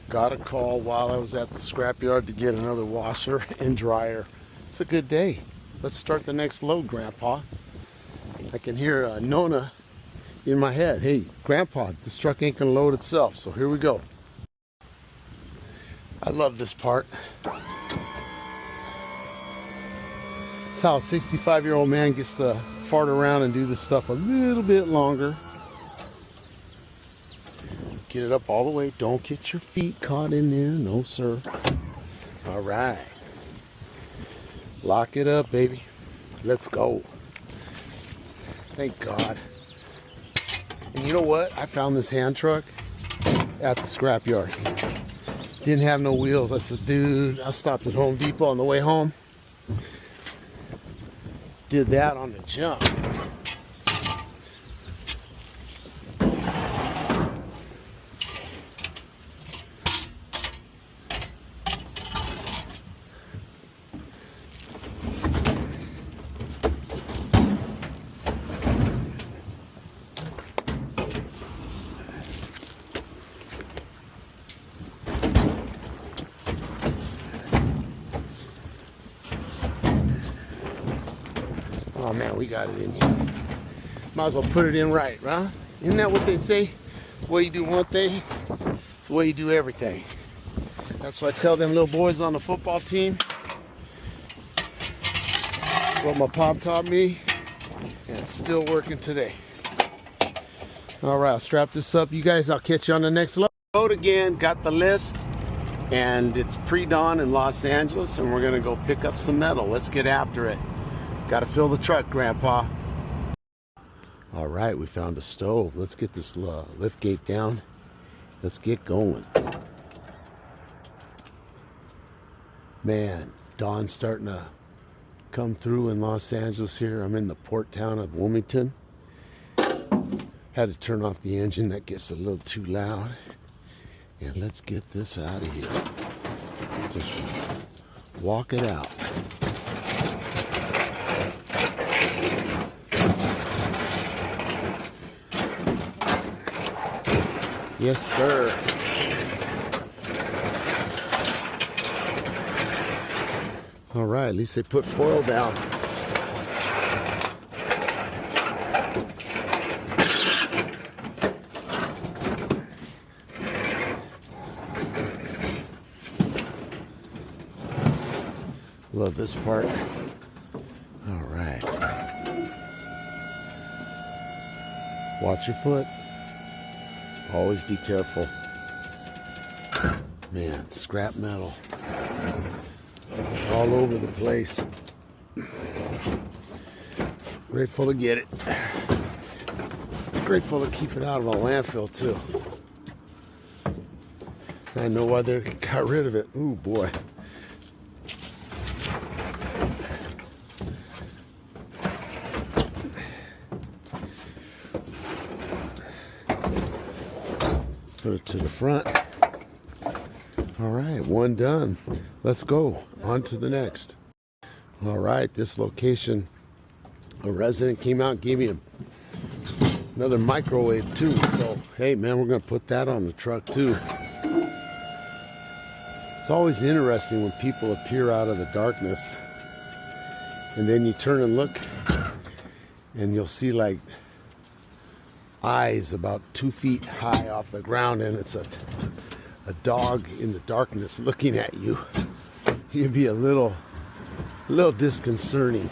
Got a call while I was at the scrapyard to get another washer and dryer. It's a good day. Let's start the next load, Grandpa. I can hear Nona in my head. Hey, Grandpa, this truck ain't gonna load itself, so here we go. I love this part. It's how a 65-year-old man gets to fart around and do this stuff a little bit longer. Get it up all the way. Don't get your feet caught in there. No, sir. All right. Lock it up, baby. Let's go. Thank God. And you know what? I found this hand truck at the scrapyard. Didn't have no wheels. I said, dude, I stopped at Home Depot on the way home. Did that on the jump. Oh man, we got it in here. Might as well put it in right, huh? Isn't that what they say? The way you do one thing, it's the way you do everything. That's what I tell them little boys on the football team. What my pop taught me, and it's still working today. All right, I'll strap this up. You guys, I'll catch you on the next load again. Got the list, and it's pre-dawn in Los Angeles, and we're gonna go pick up some metal. Let's get after it. Got to fill the truck, Grandpa. All right, we found a stove. Let's get this lift gate down. Let's get going. Man, dawn's starting to come through in Los Angeles here. I'm in the port town of Wilmington. Had to turn off the engine. That gets a little too loud. And let's get this out of here. Just walk it out. Yes, sir. All right, at least they put foil down. Love this part. All right. Watch your foot. Always be careful. Man, scrap metal. All over the place. Grateful to get it. Grateful to keep it out of a landfill too. I know why they got rid of it. Ooh, boy. Put it to the front. All right, one done. Let's go on to the next. All right, this location, a resident came out and gave me another microwave too. So, hey man, we're gonna put that on the truck too. It's always interesting when people appear out of the darkness and then you turn and look and you'll see like eyes about 2 feet high off the ground, and it's a dog in the darkness looking at you. You'd be a little disconcerting,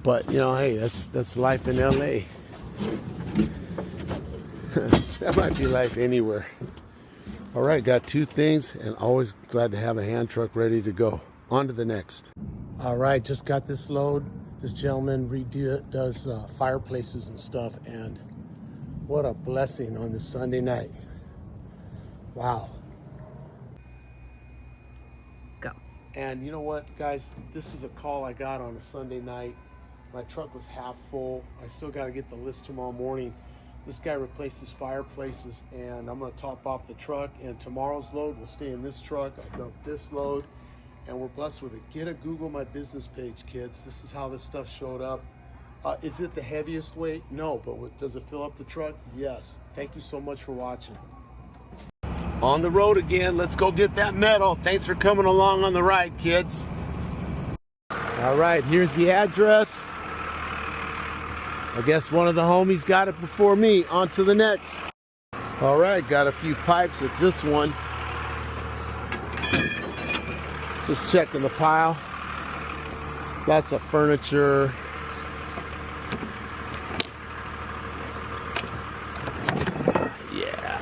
but you know, hey, that's life in LA. That might be life anywhere. All right, got 2 things, and always glad to have a hand truck ready to go. On to the next. All right, just got this load. This gentleman does fireplaces and stuff, and what a blessing on this Sunday night. Wow. Go. And you know what, guys? This is a call I got on a Sunday night. My truck was half full. I still got to get the list tomorrow morning. This guy replaces fireplaces, and I'm going to top off the truck, and tomorrow's load will stay in this truck. I dumped this load, and we're blessed with it. Get a Google My Business page, kids. This is how this stuff showed up. Is it the heaviest weight? No, but does it fill up the truck? Yes. Thank you so much for watching. On the road again. Let's go get that metal. Thanks for coming along on the ride, kids. All right, here's the address. I guess one of the homies got it before me. On to the next. All right, got a few pipes at this one. Just checking the pile. Lots of furniture. Yeah.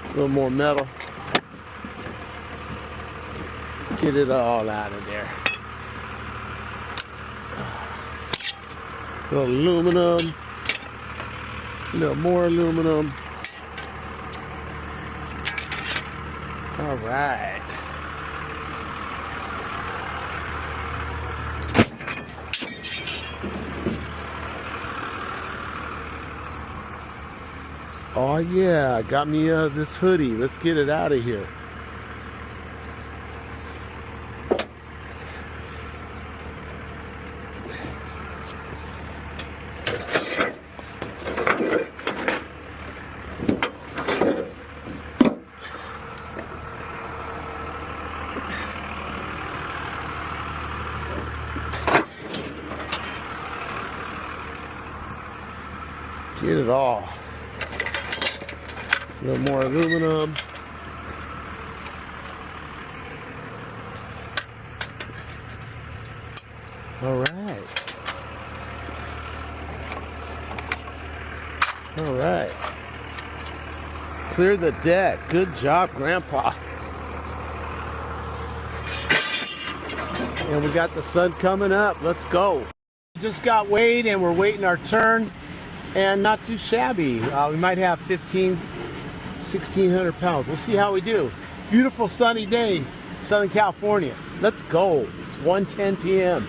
A little more metal. Get it all out of there. A little aluminum. A little more aluminum. All right. Oh yeah, got me this hoodie. Let's get it out of here. Get it all. A little more aluminum. All right. All right. Clear the deck. Good job, Grandpa. And we got the sun coming up. Let's go. Just got weighed and we're waiting our turn. And not too shabby. We might have 1,600 pounds. We'll see how we do. Beautiful sunny day, Southern California. Let's go. It's 1:10 p.m.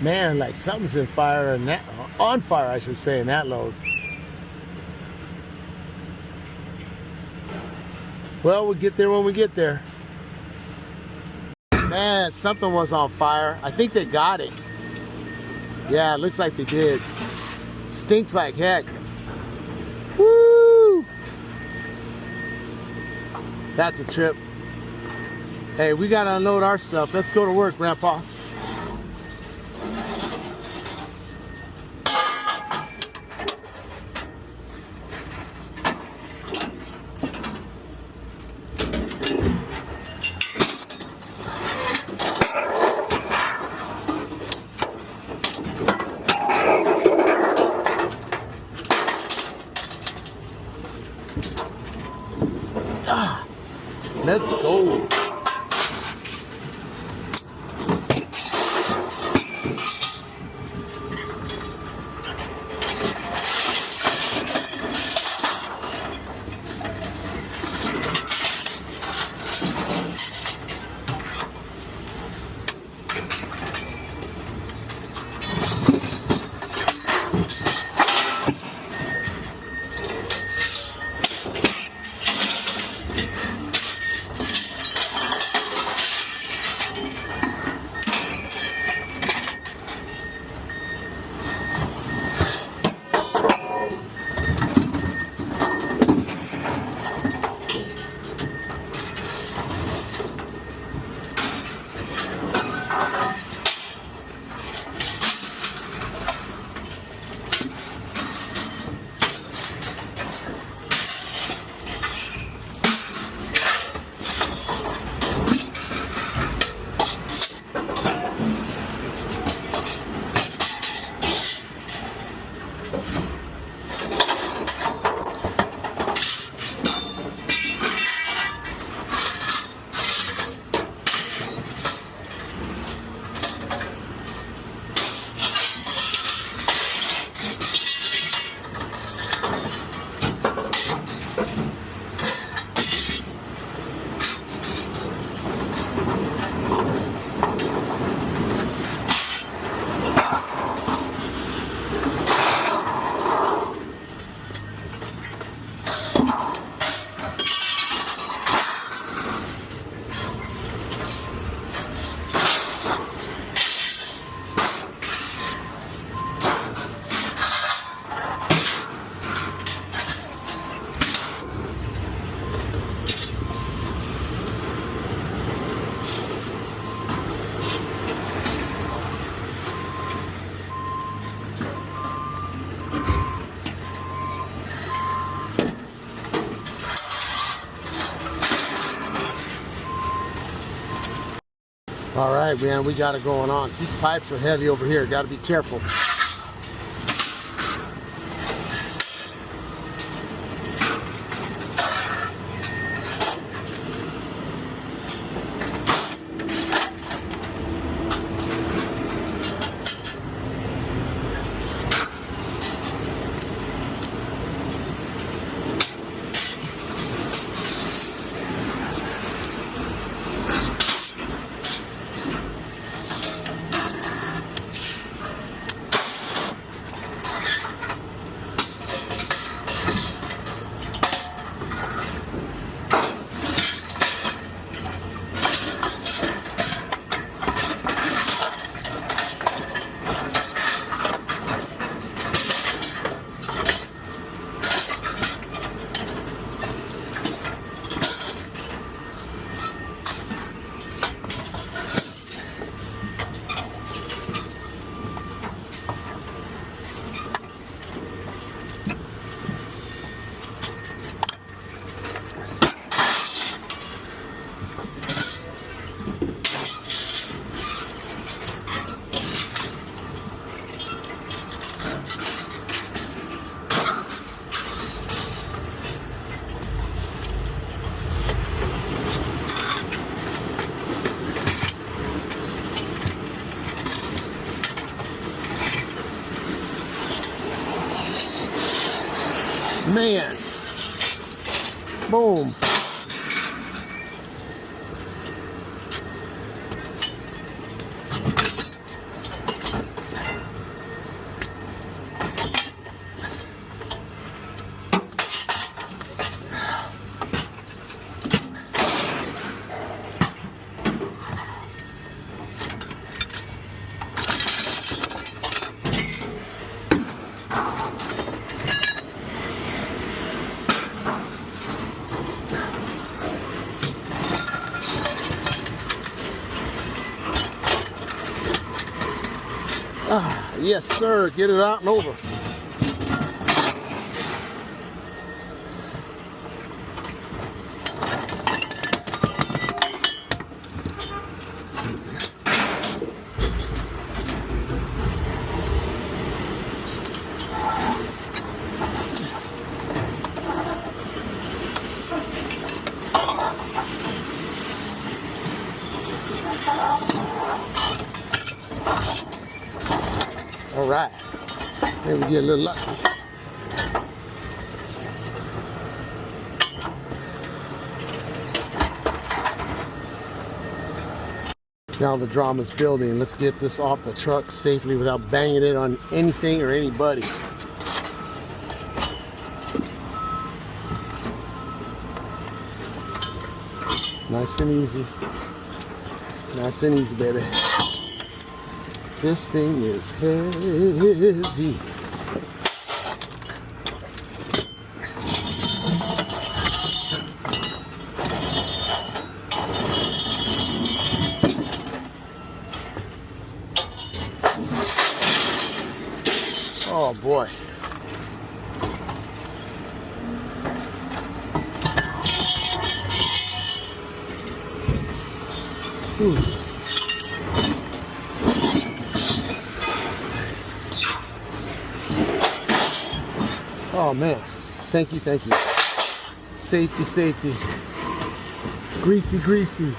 Man, like something's in fire in that, on fire, I should say, in that load. Well, we'll get there when we get there. Man, something was on fire. I think they got it. Yeah, it looks like they did. Stinks like heck. Woo! That's a trip. Hey, we gotta unload our stuff. Let's go to work, Grandpa. Let's go. All right, man, we got it going on. These pipes are heavy over here. Got to be careful. Man, boom. Ah, yes, sir. Get it out and over. All right, maybe get a little lucky. Now the drama's building. Let's get this off the truck safely without banging it on anything or anybody. Nice and easy. Nice and easy, baby. This thing is heavy. Oh boy. Ooh. Oh man, thank you, thank you. Safety, safety. Greasy, greasy.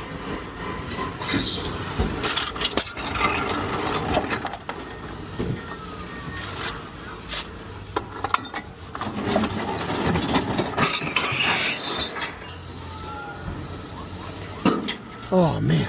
Oh man.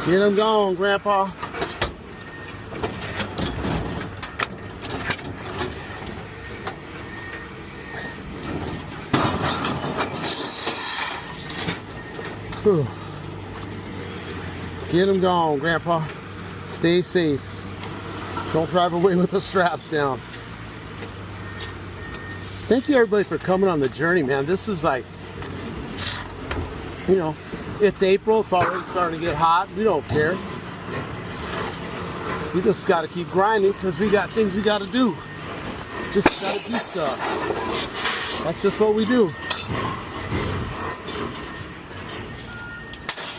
Get them gone, Grandpa. Whew. Get them gone, Grandpa. Stay safe. Don't drive away with the straps down. Thank you everybody for coming on the journey, man. This is like, you know, it's April. It's already starting to get hot. We don't care. We just got to keep grinding because we got things we got to do. Just got to do stuff. That's just what we do.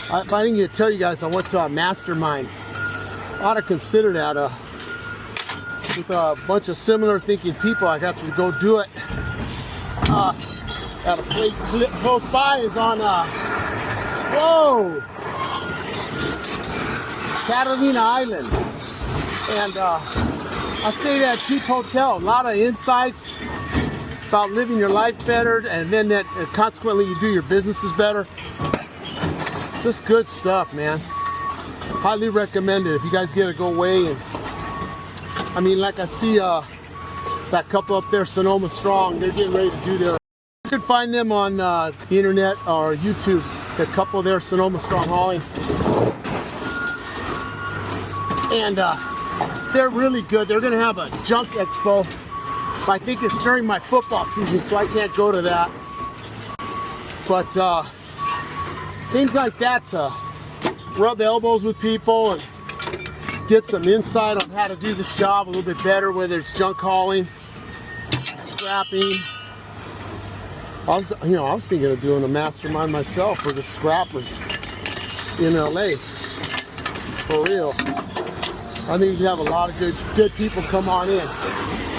If I didn't get to tell you guys, I went to a Mastermind. I ought to consider that. With a bunch of similar thinking people, I got to go do it at a place close by. Is on Catalina Island, and I stayed at a cheap hotel. A lot of insights about living your life better, and then that consequently you do your businesses better. Just good stuff, man. Highly recommend it if you guys get to go away. And I mean, like I see that couple up there, Sonoma Strong, they're getting ready to do their. You can find them on the internet or YouTube. The couple there, Sonoma Strong Hauling, and they're really good. They're gonna have a junk expo. I think it's during my football season, so I can't go to that. But things like that to rub elbows with people and get some insight on how to do this job a little bit better, whether it's junk hauling, scrapping. I was thinking of doing a mastermind myself for the scrappers in LA. For real. I think you have a lot of good people come on in.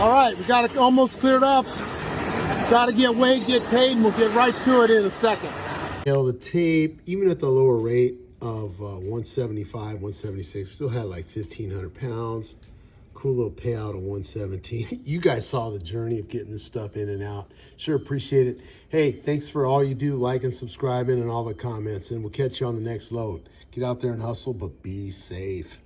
All right, we got it almost cleared up. Got to get weighed, get paid, and we'll get right to it in a second. The tape, even at the lower rate of 175, 176, still had like 1,500 pounds. Cool little payout of 117. You guys saw the journey of getting this stuff in and out. Sure appreciate it. Hey, thanks for all you do, liking, subscribing, and all the comments. And we'll catch you on the next load. Get out there and hustle, but be safe.